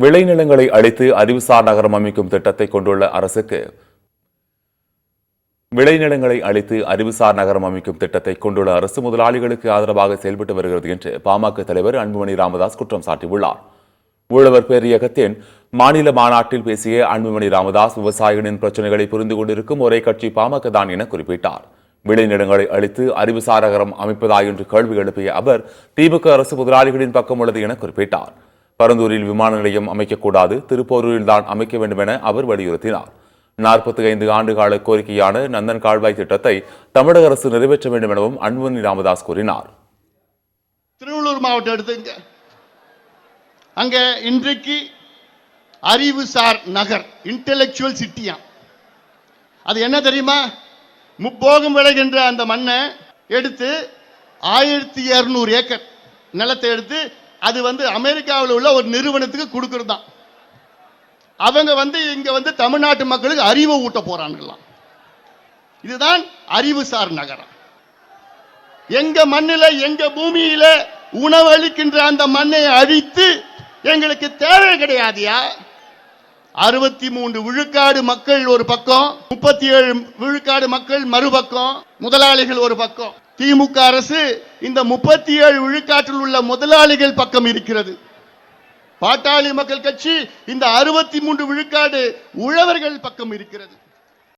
விளைநிலங்களை அழித்து அறிவுசார் நகரம் அமைக்கும் திட்டத்தை கொண்டுள்ள அரசுக்கு முதலாளிகளுக்கு ஆதரவாக செயல்பட்டு வருகிறது என்று பாமக தலைவர் அன்புமணி ராமதாஸ் குற்றம் சாட்டியுள்ளார். உழவர் பேரியக்கத்தின் மாநில மாநாட்டில் பேசிய அன்புமணி ராமதாஸ், விவசாயிகளின் பிரச்சனைகளை புரிந்து கொண்டிருக்கும் ஒரே கட்சி பாமக தான் என குறிப்பிட்டார். விளைநிலங்களை அழித்து அறிவுசார் நகரம் அமைப்பதா என்று கேள்வி எழுப்பிய அவர், திமுக அரசு முதலாளிகளின் பக்கம் உள்ளது என குறிப்பிட்டார். பரந்தூரில் விமான நிலையம் அமைக்கக்கூடாது, திருப்போரூரில் தான் அமைக்க வேண்டும் என அவர் வலியுறுத்தினார். 45 ஆண்டுகால கோரிக்கையான நந்தன் கால்வாய் திட்டத்தை தமிழக அரசு நிறைவேற்ற வேண்டும் எனவும் அன்புமணி ராமதாஸ் கூறினார். திருவள்ளூர் மாவட்டம் எடுத்துங்க, அங்க இன்றைக்கு அறிவுசார் நகர், இன்டெலெக்சுவல் சிட்டியா. அது என்ன தெரியுமா? முப்போகம் விளைகின்ற அந்த மண்ணை எடுத்து 1200 ஏக்கர் நிலத்தை எடுத்து அது அமெரிக்காவில் உள்ள ஒரு நிறுவனத்துக்கு கொடுக்கறது தான். அவங்க இங்க தமிழ்நாட்டு மக்களுக்கு அறிவை ஊட்ட போறாங்களாம். இதுதான் அறிவுசார் நகரம். எங்க மண்ணில எங்க பூமியில உணவளிக்கின்ற அந்த மண்ணை அழித்து எங்களுக்கு தேவை கிடையாதியா? 63 விழுக்காடு மக்கள் ஒரு பக்கம், 37 விழுக்காடு மக்கள் மறுபக்கம், முதலாளிகள் ஒரு பக்கம். திமுக அரசு இந்த 37 விழுக்காட்டில் உள்ள முதலாளிகள் பக்கம் இருக்கிறது. பாட்டாளி மக்கள் கட்சி இந்த 63 விழுக்காடு உழவர்கள் பக்கம் இருக்கிறது.